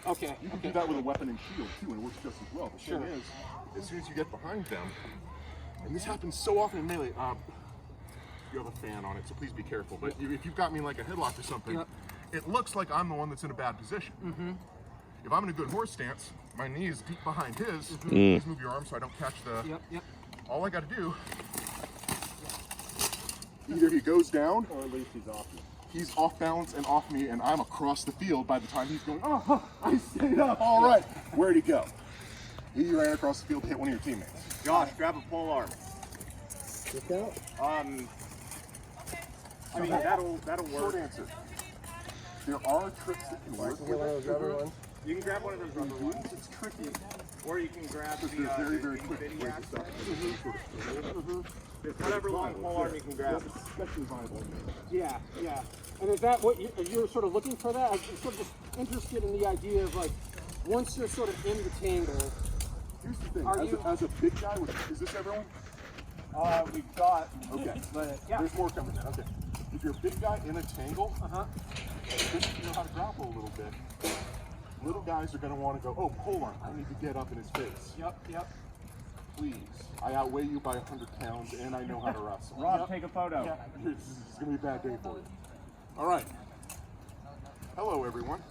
Okay. You can do that with a weapon and shield too, and it works just as well. The Sure. thing is, as soon as you get behind them, and this happens so often in melee, you have a fan on it, so please be careful. But if you've got me in like a headlock or something, it looks like I'm the one that's in a bad position. If I'm in a good horse stance, my knee is deep behind his. Please move your arm so I don't catch the. All I got to do, either he goes down, or at least he's off you. He's off balance and off me, and I'm across the field by the time he's going, oh, I stayed up, all right. Where'd he go? He ran across the field to hit one of your teammates. Josh, grab a polearm. Look out. I mean, that'll work. Short answer. There are tricks that can work with it. You can grab one of those rubber ones. It's tricky. Or you can grab the They're very quick. Whatever long polearm you can grab. Especially viable. Yeah. And is that what you're sort of looking for? That I'm sort of just interested in the idea of like once you're sort of in the tangle. Here's the thing. As a big guy, is this everyone? We've got. Okay. But There's more coming in. Okay. If you're a big guy in a tangle, just you know how to grapple a little bit. Little guys are going to want to go, oh, polearm, I need to get up in his face. Yep. Please, I outweigh you by 100 pounds and I know how to wrestle. Rob, take a photo. This is going to be a bad day for you. All right. Hello, everyone.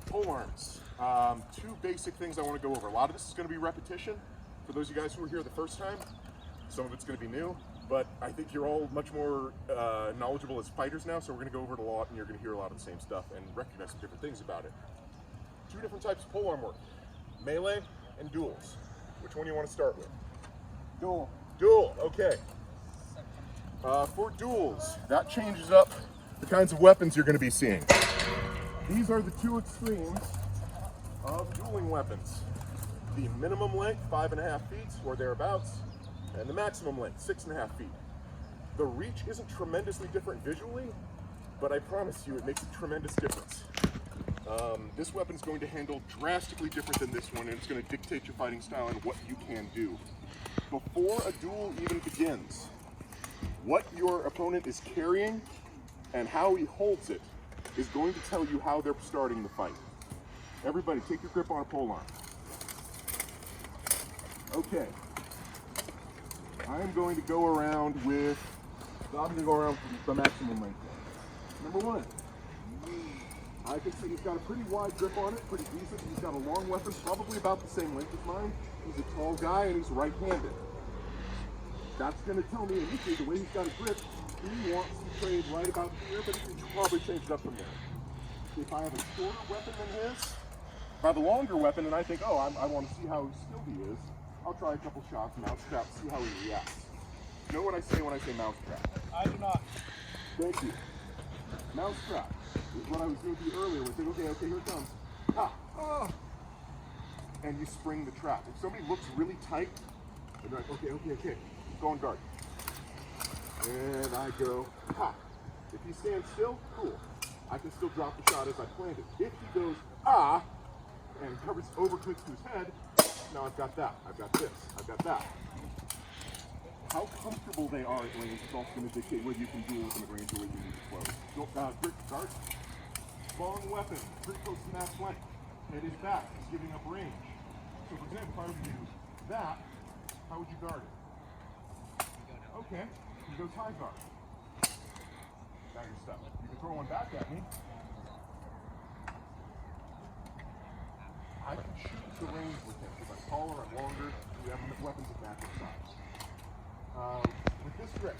Polearms. Two basic things I want to go over. A lot of this is going to be repetition. For those of you guys who were here the first time, some of it's going to be new. But I think you're all much more knowledgeable as fighters now, so we're going to go over it a lot, and you're going to hear a lot of the same stuff and recognize some different things about it. Two different types of polearm work, melee and duels. Which one do you want to start with? Duel. Duel, okay. For duels, that changes up the kinds of weapons you're going to be seeing. These are the two extremes of dueling weapons. The minimum length, 5.5 feet or thereabouts, and the maximum length, 6.5 feet. The reach isn't tremendously different visually, but I promise you it makes a tremendous difference. This weapon is going to handle drastically different than this one, and it's going to dictate your fighting style and what you can do. Before a duel even begins, what your opponent is carrying and how he holds it is going to tell you how they're starting the fight. Everybody, take your grip on a polearm. Okay. I am going to go around with, the maximum length. Number one, I can see he's got a pretty wide grip on it, pretty decent. He's got a long weapon, probably about the same length as mine. He's a tall guy and he's right-handed. That's going to tell me initially the way he's got a grip, he wants to trade right about here, but he can probably change it up from there. If I have a shorter weapon than his, if I have a longer weapon and I think, oh, I want to see how skilled he is, I'll try a couple shots, mousetrap, see how he reacts. You know what I say when I say mousetrap? I do not. Thank you. Mousetrap is what I was going to do earlier with it. Okay, here it comes. Ha! Oh! And you spring the trap. If somebody looks really tight, they're like, okay, go on guard. And I go, ha! If he stands still, cool. I can still drop the shot as I planned it. If he goes, ah, and overclicks to his head, now I've got that, I've got this, I've got that. How comfortable they are at range is also going to dictate whether you can duel within the range or whether you need to close. Grip guard. Long weapon, pretty close to max length. Head is back, it's giving up range. So for example, if I were to do that, how would you guard it? Okay, you go tie guard. Now you're stuck. You can throw one back at me. I can choose the range with him. If I'm taller, I'm longer, we have weapons of natural size. With this grip,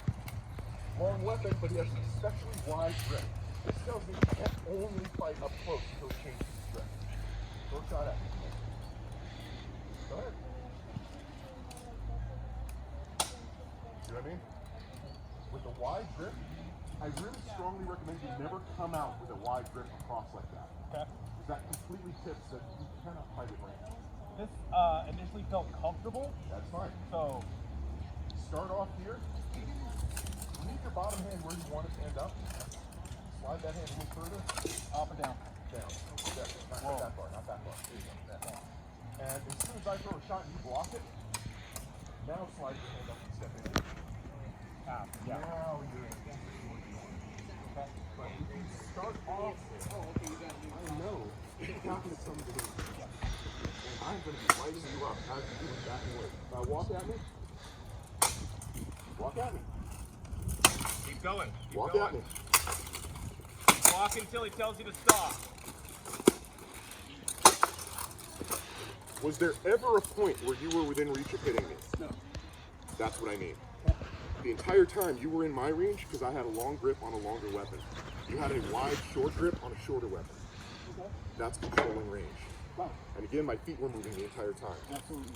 long weapon, but he has an especially wide grip. This tells me he can't only fight up close until he changes his grip. Throw a shot at me. Go ahead. See what I mean? With a wide grip, I really strongly recommend you never come out with a wide grip across like that. Okay. Because that completely tips that you cannot fight at range. This initially felt comfortable. That's fine. So start off here. Leave your bottom hand where you want it to end up. Slide that hand a little further. up and down. Down. Not that far, not that far. There you go. That far. And as soon as I throw a shot and you block it, now slide your hand up and step in. Yeah. Now you're in. Okay. But if you start off, not going to come to me. And I'm going to be lighting you up as you do it back and forth. Walk at me. Walk at me. Keep going. Keep Walk going. at me. Walk until he tells you to stop. Was there ever a point where you were within reach of hitting me? No. That's what I mean. The entire time you were in my range because I had a long grip on a longer weapon. You had a wide, short grip on a shorter weapon. Okay. That's controlling range. Wow. And again, my feet were moving the entire time. Absolutely.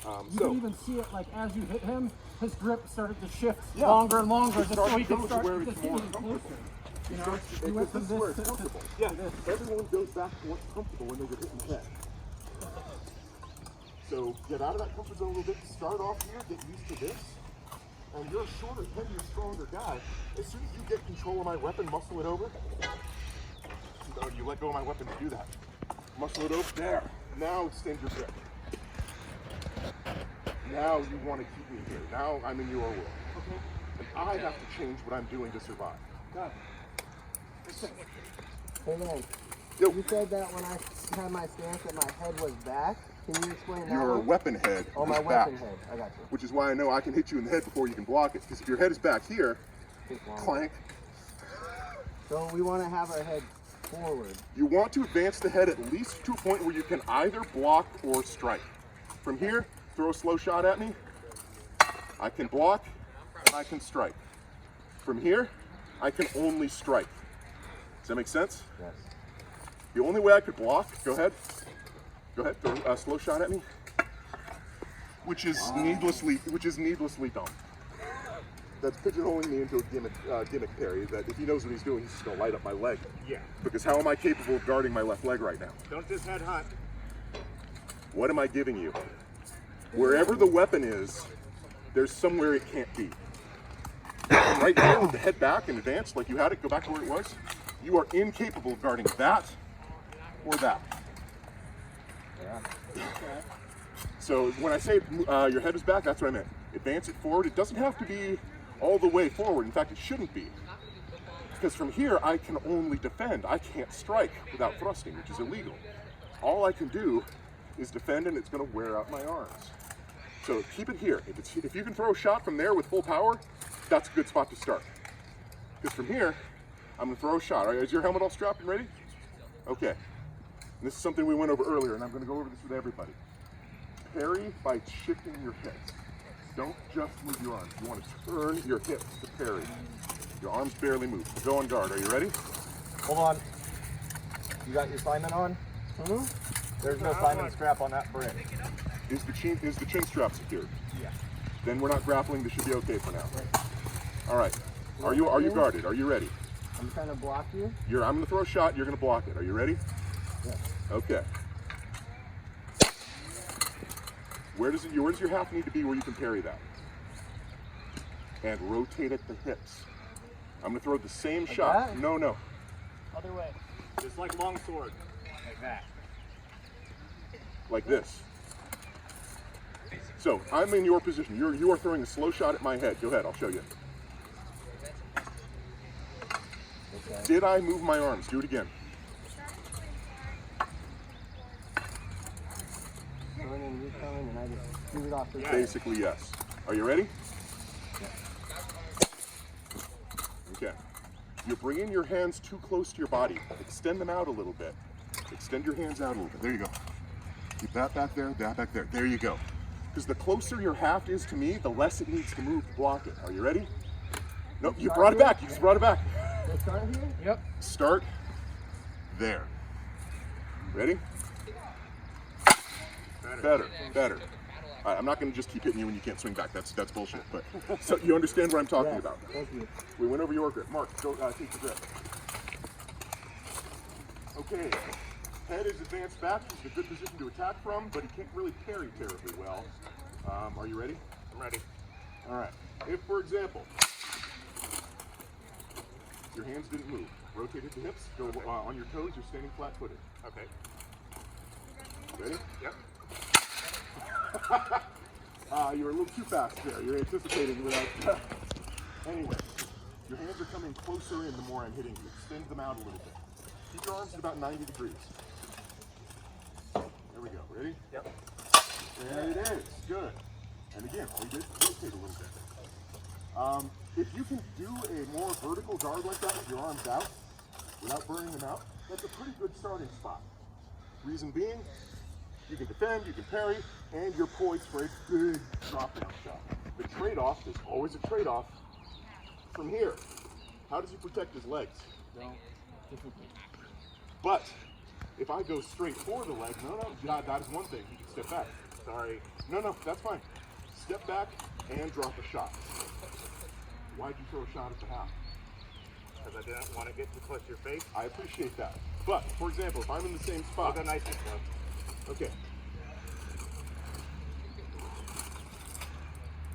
You So, can even see it like as you hit him, his grip started to shift Yeah. longer and longer, It just so he starts can to start where it's just more getting comfortable. closer. You know, starts to- he went from this is where this it's to comfortable. yeah. Everyone goes back to what's comfortable when they get hit in the head. So get out of that comfort zone a little bit. Start off here, get used to this. And you're a shorter, heavier, stronger guy. As soon as you get control of my weapon, muscle it over. Oh, you let go of my weapon to do that. Muscle it over. There. Now extend your grip. Now you want to keep me here. Now I'm in your world. Okay. And I have to change what I'm doing to survive. Got it. Hold on. Yo, You said that when I had my stance that my head was back. Can you explain that your one? weapon head Oh, is my back. weapon head. I got you. Which is why I know I can hit you in the head before you can block it. Because if your head is back here, Take long. clank. So we want to have our head forward. You want to advance the head at least to a point where you can either block or strike. From here, throw a slow shot at me. I can block, I can strike. From here, I can only strike. Does that make sense? Yes. The only way I could block, go ahead, throw a slow shot at me. Which is needlessly dumb. That's pigeonholing me into a gimmick parry that if he knows what he's doing, he's just gonna light up my leg. Yeah. Because how am I capable of guarding my left leg right now? Don't just head hunt. What am I giving you? Wherever the weapon is, there's somewhere it can't be. And right here with the head back and advance, like you had it, go back to where it was, you are incapable of guarding that or that. Yeah. So when I say your head is back, that's what I meant. Advance it forward. It doesn't have to be all the way forward. In fact, it shouldn't be. Because from here, I can only defend. I can't strike without thrusting, which is illegal. All I can do is defend, and it's going to wear out my arms. So keep it here. If you can throw a shot from there with full power, that's a good spot to start. Because from here, I'm going to throw a shot. All right, is your helmet all strapped and ready? Okay. And this is something we went over earlier, and I'm going to go over this with everybody. Parry by shifting your hips. Don't just move your arms. You want to turn your hips to parry. Your arms barely move. So go on guard. Are you ready? Hold on. You got your Simon on? Mm-hmm. There's no Simon strap on that brick. Is the chin strap secured? Yeah. Then we're not grappling. This should be okay for now. All right. Are you guarded? Are you ready? I'm trying to block you. I'm going to throw a shot. You're going to block it. Are you ready? Yeah. Okay. Where does your half need to be where you can parry that? And rotate at the hips. I'm going to throw the same shot. that? No. Other way. Just like longsword. Like that. Like this. So I'm in your position. You are throwing a slow shot at my head. Go ahead, I'll show you. Okay. Did I move my arms? Do it again. Going and you're coming, and I just shoot it off the Basically, yes. Are you ready? Okay. You're bringing your hands too close to your body. Extend them out a little bit. Extend your hands out a little bit. There you go. Keep that back there, that back there. There you go. Because the closer your haft is to me, the less it needs to move to block it. Are you ready? Nope, you brought it back. You just brought it back. Let's start here? Yep. Start there. Ready? Better. All right, I'm not going to just keep hitting you when you can't swing back. That's bullshit. But so you understand what I'm talking Yes. about. Thank you. We went over your grip. Mark, go take the grip. Okay. Head is advanced back. He's in a good position to attack from, but he can't really parry terribly well. Are you ready? I'm ready. All right. If, for example, your hands didn't move, rotate at the hips, go on your toes, you're standing flat-footed. Okay. Ready? Yep. You were a little too fast there. You're anticipating without... Anyway, your hands are coming closer in the more I'm hitting you. Extend them out a little bit. Keep your arms at about 90 degrees. There we go. Ready? Yep. There it is. Good. And again, we did rotate a little bit. If you can do a more vertical guard like that with your arms out, without burning them out, that's a pretty good starting spot. Reason being, you can defend, you can parry, and you're poised for a big drop-down shot. The trade-off is always a trade-off. From here, how does he protect his legs? But if I go straight for the leg, no, that is one thing. You can step back. Sorry. No, that's fine. Step back and drop a shot. Why'd you throw a shot at the half? Because I didn't want to get too close to your face. I appreciate that. But, for example, if I'm in the same spot. I'll go nice and slow. Okay.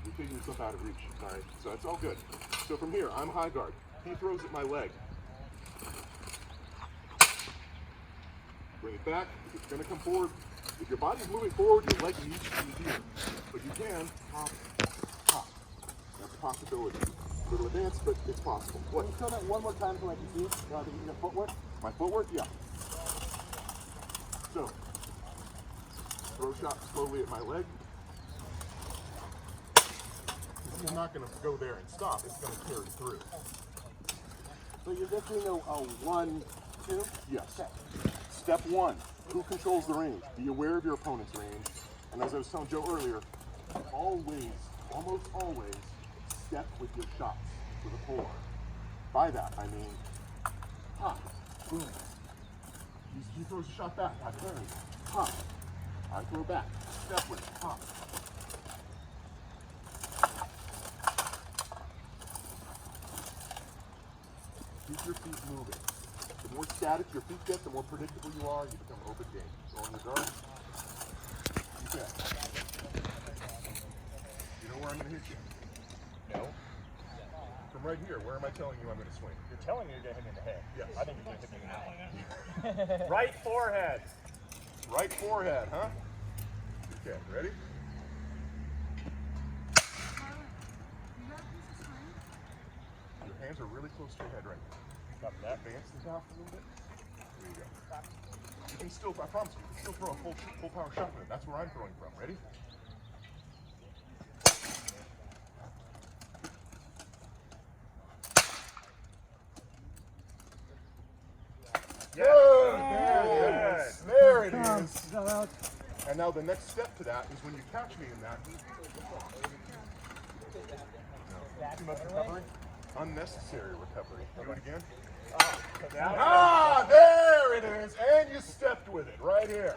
You're taking yourself out of reach. Sorry. So that's all good. So from here, I'm high guard. He throws at my leg. Bring it back. It's going to come forward. If your body's moving forward, your leg needs to be here. But you can hop, hop. That's a possibility. A little advanced, but it's possible. What? Can you show that one more time so I can see the footwork? My footwork? Yeah. So, throw shot slowly at my leg. This is not going to go there and stop. It's going to carry through. So you're just doing a 1, 2? Yes. Okay. Step one, who controls the range? Be aware of your opponent's range. And as I was telling Joe earlier, always, almost always, step with your shots with a polearm. By that, I mean, pop, boom. He throws a shot back, I parry, pop. I throw back, step with it, pop. Keep your feet moving. The more static your feet get, the more predictable you are, you become open game. So on your guard. Okay. You know where I'm going to hit you? No. From right here, where am I telling you I'm going to swing? You're telling me you're going to hit me in the head. Yes. I think you're going to hit me in the head. Right forehead. Right forehead, huh? Okay, ready? Your hands are really close to your head right now. Got that. Advance the top a little bit. There you go. You can still, I promise you, you can still throw a full power shot with it. That's where I'm throwing from. Ready? Good! There it is. There it is. And now the next step to that is when you catch me in that. No. Too much recovery? Unnecessary recovery. Do it again. Ah, there it is. And you stepped with it right here.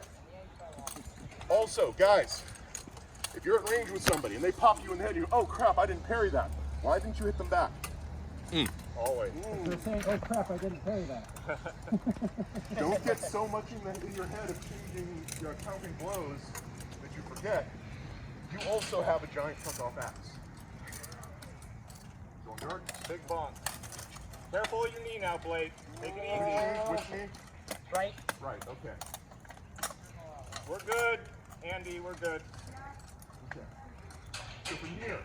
Also, guys, if you're at range with somebody and they pop you in the head, you go, oh crap, I didn't parry that. Why didn't you hit them back? Always. They're saying, oh crap, I didn't parry that. Don't get so much in your head of changing, counting blows that you forget. You also have a giant front off axe. Going guard. Big bonk. Careful of your knee now, Blade. Take it easy. Which knee? Right. Right, okay. We're good, Andy. We're good. Okay. So from here,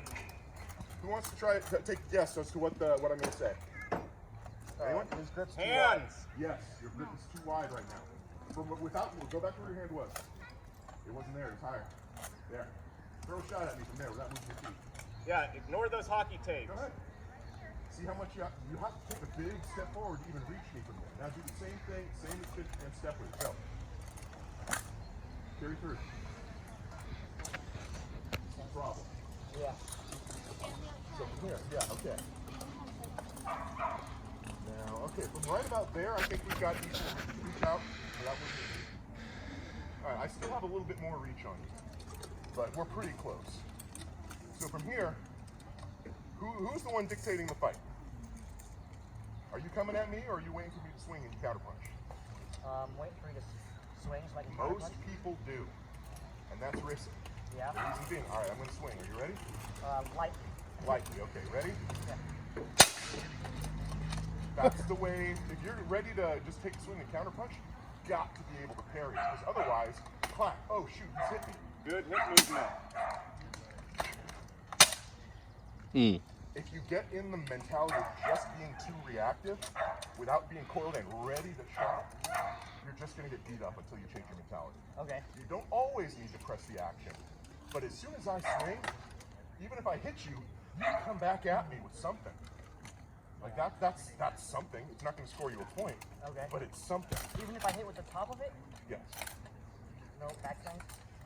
who wants to try take a guess as to what I'm going to say? Anyone? His grip's too Hands. Yes, your grip is too wide right now. Go back to where your hand was. It wasn't there, it's higher. There. Throw a shot at me from there without moving your feet. Yeah, ignore those hockey tapes. Go ahead. See how much you have to take a big step forward to even reach me from there. Now do the same thing, same pitch and step with it. Go. Carry through. No problem. Yeah. So from here, yeah, okay. Now, okay, from right about there, I think we've got equal reach out. Alright, I still have a little bit more reach on you, but we're pretty close. So from here, who's the one dictating the fight? Are you coming at me, or are you waiting for me to swing and counterpunch? Wait for you to swing so I can Most counterpunch. people do, and that's risky. Yeah. The reason being, alright, I'm going to swing. Are you ready? Lightly. Lightly, okay, ready? Yeah. That's the way, if you're ready to just take a swing and counterpunch, you've got to be able to parry, because otherwise, clap, oh shoot, he's hit me. Good hip movement. If you get in the mentality of just being too reactive, without being coiled and ready to shot, you're just going going to get beat up until you change your mentality. Okay. You don't always need to press the action, but as soon as I swing, even if I hit you, you come back at me with something. Like that's something. It's not going to score you a point, Okay. but it's something. Even if I hit with the top of it? Yes. No backswing?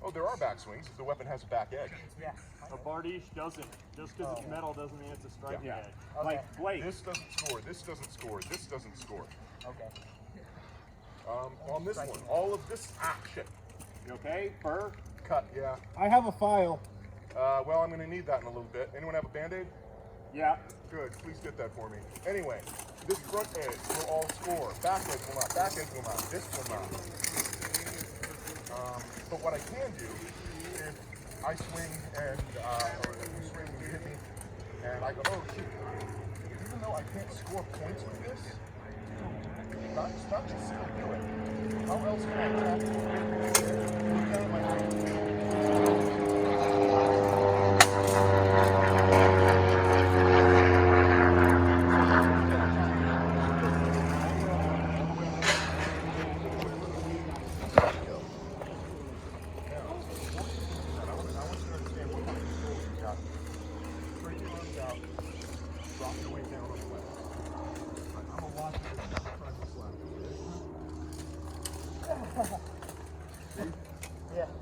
Oh, there are backswings. The weapon has a back edge. Yeah. A Bardiche doesn't. Just because it's metal doesn't mean it's a striking Yeah. edge. Okay. Like blade. This doesn't score. This doesn't score. This doesn't score. Okay. On this one, all of this shit. You okay? Burr? Cut. Yeah. I have a file. Well, I'm going to need that in a little bit. Anyone have a Band-Aid? Yeah. Good. Please get that for me. Anyway, this front edge will all score. Back edge will not. Back edge will not. This will not. But what I can do, if I swing and or if you swing and you hit me, and I go, oh shoot, even though I can't score points with this, not just still do it. How else can I attack you? Look down my hand.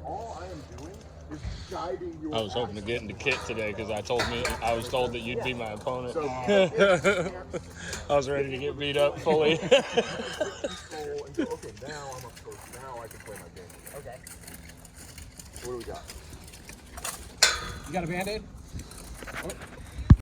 All I am doing is guiding your I was hoping to get into kit today because I was told that you'd be my opponent. So, I was ready to get beat up fully. control and go, okay, now I'm up close. Now I can play my game. Okay. What do we got? You got a Band-Aid?